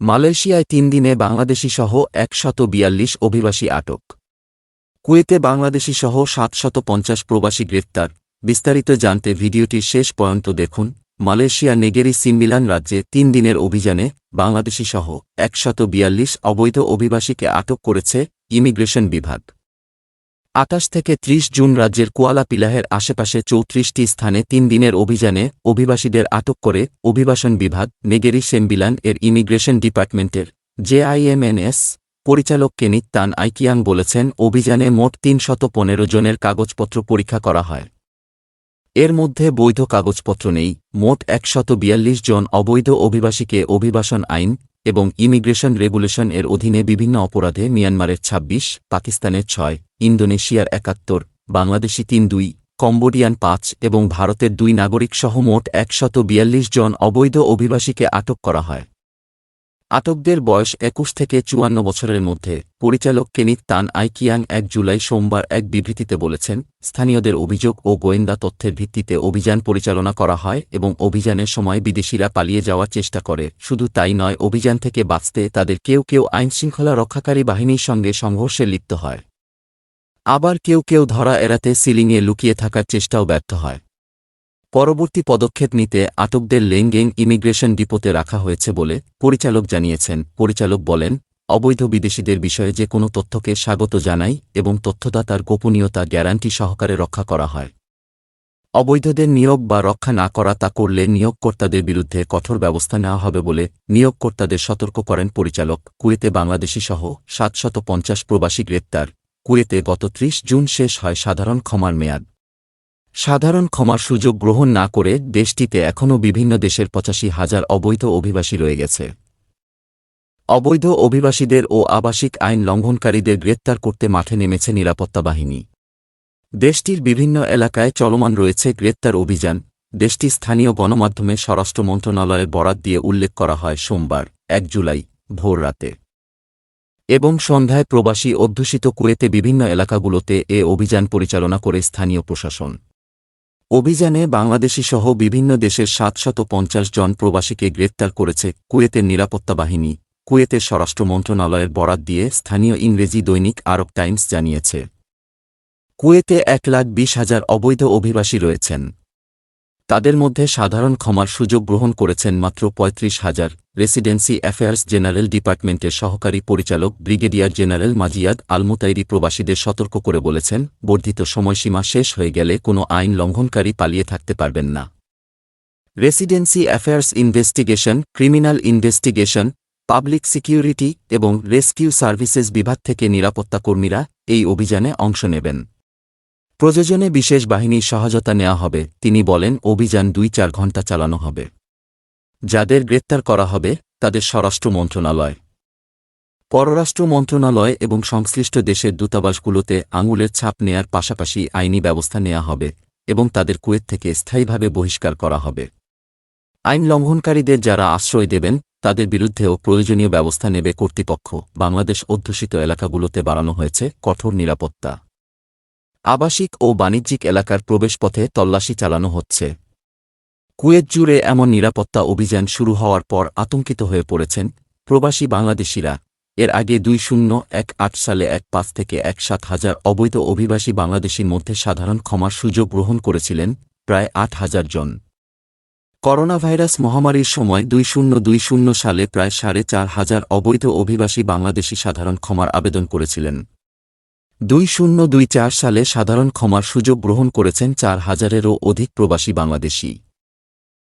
মালয়েশিয়ায় ৩ দিনে বাংলাদেশিসহ ১৪২ অভিবাসী আটক। কুয়েতে বাংলাদেশিসহ ৭৫০ প্রবাসী গ্রেপ্তার। বিস্তারিত জানতে ভিডিওটির শেষ পর্যন্ত দেখুন। মালয়েশিয়া নেগেরি সিম্বিলান রাজ্যে ৩ দিনের অভিযানে বাংলাদেশিসহ ১৪২ অবৈধ অভিবাসীকে আটক করেছে ইমিগ্রেশন বিভাগ। ২৮ থেকে ৩০ জুন রাজ্যের কুয়ালা পিলাহের আশেপাশে ৩৪টি স্থানে ৩ দিনের অভিযানে অভিবাসীদের আটক করে অভিবাসন বিভাগ নেগেরি সেম্বিলান এর ইমিগ্রেশন ডিপার্টমেন্টের JIMNS পরিচালক কেনিত তান আইকিয়াং বলেছেন, অভিযানে মোট ৩১৫ জনের কাগজপত্র পরীক্ষা করা হয়। এর মধ্যে বৈধ কাগজপত্র নেই। মোট ১৪২ জন অবৈধ অভিবাসীকে অভিবাসন আইন এবং ইমিগ্রেশন রেগুলেশন এর অধীনে বিভিন্ন অপরাধে মিয়ানমারের ২৬, পাকিস্তানের ৬, ইন্দোনেশিয়ার ৭১, বাংলাদেশি ৩, কম্বোডিয়ান ৫ এবং ভারতের ২ নাগরিকসহ মোট ১৪২ জন অবৈধ অভিবাসীকে আটক করা হয়। আটকদের বয়স ২১ থেকে ৫৪ বছরের মধ্যে। পরিচালক কেনিত তান আইকিয়াং ১ জুলাই সোমবার এক বিবৃতিতে বলেছেন, স্থানীয়দের অভিযোগ ও গোয়েন্দা তথ্যের ভিত্তিতে অভিযান পরিচালনা করা হয় এবং অভিযানের সময় বিদেশিরা পালিয়ে যাওয়ার চেষ্টা করে। শুধু তাই নয়, অভিযান থেকে বাঁচতে তাদের কেউ কেউ আইনশৃঙ্খলা রক্ষাকারী বাহিনীর সঙ্গে সংঘর্ষে লিপ্ত হয়। আবার কেউ কেউ ধরা এড়াতে সিলিংয়ে লুকিয়ে থাকার চেষ্টাও ব্যর্থ হয়। পরবর্তী পদক্ষেপ নিতে আটকদের লেঙ্গেং ইমিগ্রেশন ডিপোতে রাখা হয়েছে বলে পরিচালক জানিয়েছেন। পরিচালক বলেন, অবৈধ বিদেশিদের বিষয়ে যে কোনো তথ্যকে স্বাগত জানাই এবং তথ্যদাতার গোপনীয়তা গ্যারান্টি সহকারে রক্ষা করা হয়। অবৈধদের নিয়োগ বা রক্ষা না করা তা করলে নিয়োগকর্তাদের বিরুদ্ধে কঠোর ব্যবস্থা নেওয়া হবে বলে নিয়োগকর্তাদের সতর্ক করেন পরিচালক। কুয়েতে বাংলাদেশিসহ ৭৫০ প্রবাসী গ্রেপ্তার। কুয়েতে গত ৩০ জুন শেষ হয় সাধারণ ক্ষমার মেয়াদ। সাধারণ ক্ষমার সুযোগ গ্রহণ না করে দেশটিতে এখনও বিভিন্ন দেশের ৮৫,০০০ অবৈধ অভিবাসী রয়ে গেছে। অবৈধ অভিবাসীদের ও আবাসিক আইন লঙ্ঘনকারীদের গ্রেপ্তার করতে মাঠে নেমেছে নিরাপত্তা বাহিনী। দেশটির বিভিন্ন এলাকায় চলমান রয়েছে গ্রেপ্তার অভিযান। দেশটির স্থানীয় গণমাধ্যমে স্বরাষ্ট্র মন্ত্রণালয়ের বরাত দিয়ে উল্লেখ করা হয়, সোমবার ১ জুলাই ভোর রাতে এবং সন্ধ্যায় প্রবাসী অধ্যুষিত কুয়েতে বিভিন্ন এলাকাগুলোতে এ অভিযান পরিচালনা করে স্থানীয় প্রশাসন। অভিযানে বাংলাদেশিসহ বিভিন্ন দেশের ৭৫০ জন প্রবাসীকে গ্রেপ্তার করেছে কুয়েতের নিরাপত্তা বাহিনী। কুয়েতের স্বরাষ্ট্র মন্ত্রণালয়ের বরাত দিয়ে স্থানীয় ইংরেজি দৈনিক আরব টাইমস জানিয়েছে, কুয়েতে ১,২০,০০০ অবৈধ অভিবাসী রয়েছেন। তাদের মধ্যে সাধারণ ক্ষমার সুযোগ গ্রহণ করেছেন মাত্র ৩৫,০০০। রেসিডেন্সি অ্যাফেয়ার্স জেনারেল ডিপার্টমেন্টের সহকারী পরিচালক ব্রিগেডিয়ার জেনারেল মাজিয়াদ আলমুতাইরি প্রবাসীদের সতর্ক করে বলেছেন, বর্ধিত সময়সীমা শেষ হয়ে গেলে কোনো আইন লঙ্ঘনকারী পালিয়ে থাকতে পারবেন না। Residency affairs investigation, criminal investigation, public security এবং রেস্কিউ সার্ভিসেস বিভাগ থেকে নিরাপত্তা কর্মীরা এই অভিযানে অংশ নেবেন। প্রয়োজনে বিশেষ বাহিনীর সহায়তা নেওয়া হবে। তিনি বলেন, অভিযান ২-৪ ঘণ্টা চালানো হবে। যাদের গ্রেপ্তার করা হবে তাদের স্বরাষ্ট্র মন্ত্রণালয়, পররাষ্ট্র মন্ত্রণালয় এবং সংশ্লিষ্ট দেশের দূতাবাসগুলোতে আঙুলের ছাপ নেয়ার পাশাপাশি আইনি ব্যবস্থা নেওয়া হবে এবং তাদের কুয়েত থেকে স্থায়ীভাবে বহিষ্কার করা হবে। আইন লঙ্ঘনকারীদের যারা আশ্রয় দেবেন তাদের বিরুদ্ধেও প্রয়োজনীয় ব্যবস্থা নেবে কর্তৃপক্ষ। বাংলাদেশ অধ্যুষিত এলাকাগুলোতে বাড়ানো হয়েছে কঠোর নিরাপত্তা। আবাসিক ও বাণিজ্যিক এলাকার প্রবেশপথে তল্লাশি চালানো হচ্ছে। কুয়েত জুড়ে এমন নিরাপত্তা অভিযান শুরু হওয়ার পর আতঙ্কিত হয়ে পড়েছেন প্রবাসী বাংলাদেশিরা। এর আগে ২০১৮ সালে ১,৫ থেকে ১,৭,০০০ অবৈধ অভিবাসী বাংলাদেশির মধ্যে সাধারণ ক্ষমার সুযোগ গ্রহণ করেছিলেন প্রায় ৮,০০০ জন। করোনাভাইরাস মহামারীর সময় ২০২০ সালে প্রায় ৪,৫০০ অবৈধ অভিবাসী বাংলাদেশি সাধারণ ক্ষমার আবেদন করেছিলেন। ২০২৪ সালে সাধারণ ক্ষমার সুযোগ গ্রহণ করেছেন ৪,০০০-এরও অধিক প্রবাসী বাংলাদেশি।